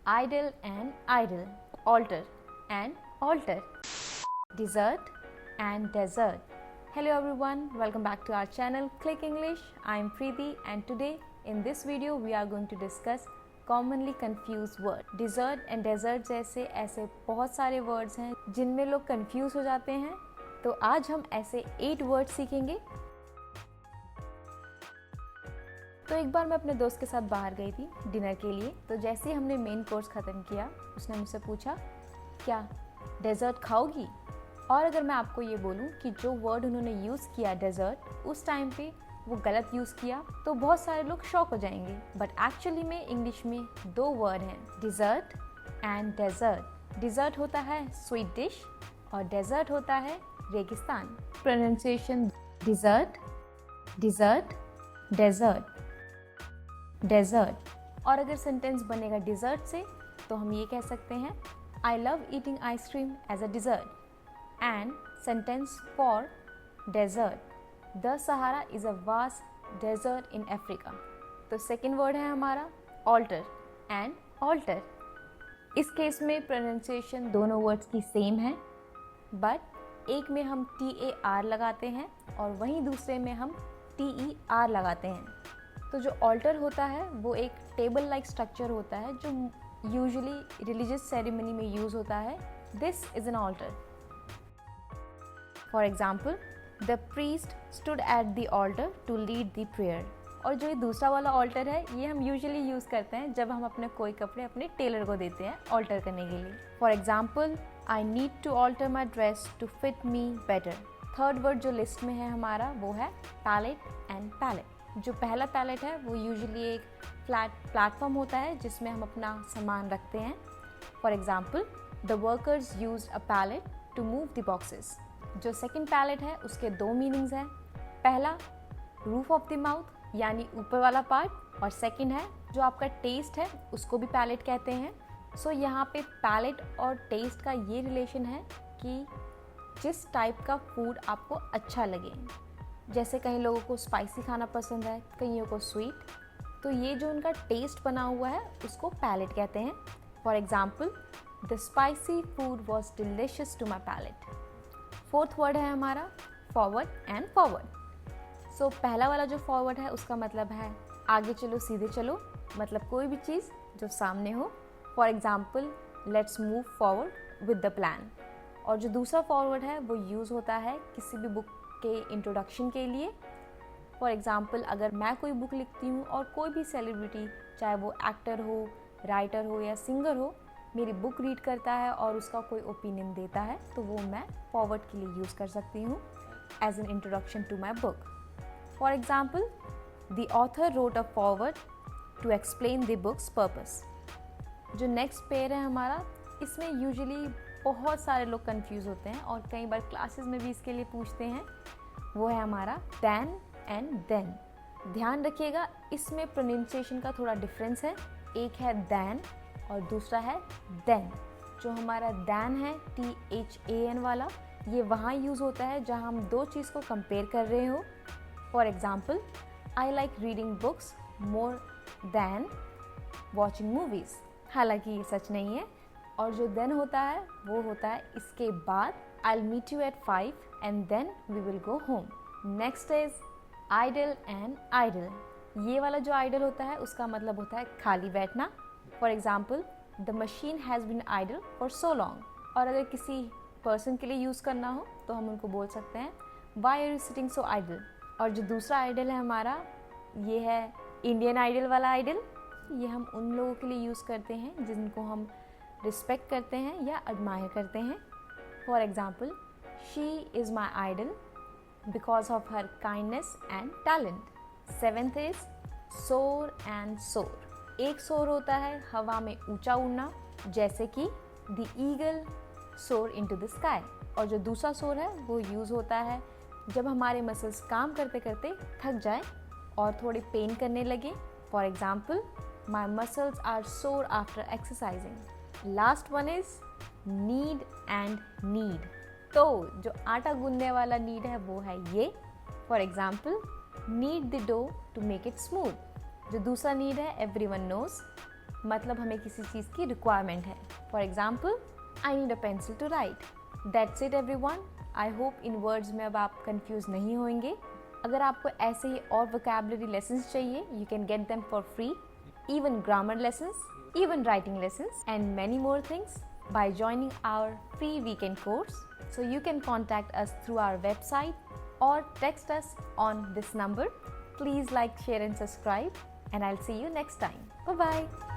idle and idle, alter and alter, dessert and desert. Hello everyone, welcome back to our channel Click English. I am Preeti and today in this video we are going to discuss commonly confused word. Dessert and desert जैसे ऐसे बहुत सारे words हैं जिनमें लोग confuse हो जाते हैं, तो आज हम ऐसे 8 words सीखेंगे। तो एक बार मैं अपने दोस्त के साथ बाहर गई थी डिनर के लिए। तो जैसे ही हमने मेन कोर्स ख़त्म किया, उसने मुझसे पूछा क्या डेजर्ट खाओगी। और अगर मैं आपको ये बोलूँ कि जो वर्ड उन्होंने यूज़ किया डेजर्ट, उस टाइम पे वो गलत यूज़ किया, तो बहुत सारे लोग शॉक हो जाएंगे। बट एक्चुअली में इंग्लिश में 2 वर्ड हैं, डिज़र्ट एंड डेजर्ट। डिज़र्ट होता है स्वीट डिश और डेजर्ट होता है रेगिस्तान। Pronunciation dessert, dessert, desert, desert. और अगर सेंटेंस बनेगा डिज़र्ट से तो हम ये कह सकते हैं I love eating ice cream as a dessert. And sentence for desert, the Sahara is a vast desert in Africa. तो सेकेंड वर्ड है हमारा ऑल्टर एंड ऑल्टर। इस केस में प्रोनाउंसिएशन दोनों वर्ड्स की सेम है, बट एक में हम TAR लगाते हैं और वहीं दूसरे में हम TER लगाते हैं। तो जो ऑल्टर होता है वो एक टेबल लाइक स्ट्रक्चर होता है जो यूजुअली रिलीजियस सेरेमनी में यूज़ होता है। This is an altar. For example, the priest stood at the altar to lead the prayer. और जो ये दूसरा वाला ऑल्टर है, ये हम यूजुअली यूज़ करते हैं जब हम अपने कोई कपड़े अपने टेलर को देते हैं ऑल्टर करने के लिए। For example, I need to alter my dress to fit me better. Third word जो लिस्ट में है हमारा वो है पैलेट एंड पैलेट। जो पहला पैलेट है वो यूजुअली एक फ्लैट प्लेटफॉर्म होता है जिसमें हम अपना सामान रखते हैं। For example, the workers used a pallet to move the boxes. जो सेकंड पैलेट है उसके 2 मीनिंग्स हैं। पहला रूफ ऑफ द माउथ यानी ऊपर वाला पार्ट, और सेकंड है जो आपका टेस्ट है उसको भी पैलेट कहते हैं। सो यहाँ पे पैलेट और टेस्ट का ये रिलेशन है कि जिस टाइप का फूड आपको अच्छा लगे। जैसे कई लोगों को स्पाइसी खाना पसंद है, कईयों को स्वीट, तो ये जो उनका टेस्ट बना हुआ है उसको पैलेट कहते हैं। For example, the spicy food was delicious to my palate. Fourth word है हमारा फॉरवर्ड एंड फॉरवर्ड। सो पहला वाला जो फॉरवर्ड है उसका मतलब है आगे चलो, सीधे चलो, मतलब कोई भी चीज़ जो सामने हो। For example, let's move forward with the plan. और जो दूसरा फॉरवर्ड है वो यूज़ होता है किसी भी बुक के इंट्रोडक्शन के लिए। फॉर एग्जाम्पल, अगर मैं कोई बुक लिखती हूँ और कोई भी सेलिब्रिटी, चाहे वो एक्टर हो, राइटर हो या सिंगर हो, मेरी बुक रीड करता है और उसका कोई ओपिनियन देता है, तो वो मैं फॉरवर्ड के लिए यूज़ कर सकती हूँ as an introduction to my book. For example, the author wrote a foreword to explain the book's purpose. जो नेक्स्ट पेयर है हमारा, इसमें यूजुअली बहुत सारे लोग कंफ्यूज होते हैं और कई बार क्लासेस में भी इसके लिए पूछते हैं। वो है हमारा दैन एंड देन। ध्यान रखिएगा, इसमें प्रोनाउंसिएशन का थोड़ा डिफरेंस है। एक है दैन और दूसरा है देन। जो हमारा दैन है THAN वाला, ये वहाँ यूज़ होता है जहाँ हम 2 चीज़ को कंपेयर कर रहे हो। For example, I like reading books more than watching movies. हालांकि ये सच नहीं है। और जो देन होता है वो होता है इसके बाद, I'll meet you at 5 and then we will go home. Next is idle and idle. ये वाला जो idle होता है उसका मतलब होता है खाली बैठना। For example, the machine has been idle for so long. और अगर किसी person के लिए यूज़ करना हो तो हम उनको बोल सकते हैं Why are you sitting so idle? और जो दूसरा idle है हमारा, ये है Indian Idol वाला idol। ये हम उन लोगों के लिए यूज़ करते हैं जिनको हम रिस्पेक्ट करते हैं या एडमायर करते हैं। For example, she is my idol because of her kindness and talent. Seventh is sore and soar. एक सोर होता है हवा में ऊंचा उड़ना, जैसे कि द ईगल सोर इनटू द स्काई। और जो दूसरा सोर है वो यूज़ होता है जब हमारे मसल्स काम करते करते थक जाए और थोड़े पेन करने लगे। For example, my muscles are sore after exercising. Last one is need and need. तो जो आटा गूंदने वाला नीड है वो है ये। For example, knead the dough to make it smooth. जो दूसरा नीड है एवरीवन नोज, मतलब हमें किसी चीज़ की रिक्वायरमेंट है। For example, I need a pencil to write. That's it everyone. I hope in words में अब आप कंफ्यूज नहीं होंगे। अगर आपको ऐसे ही और वोकैबुलरी लेसन्स चाहिए, you can get them for free, even grammar lessons, even writing lessons, and many more things by joining our free weekend course. So you can contact us through our website or text us on this number. Please like, share and subscribe, and I'll see you next time. Bye bye.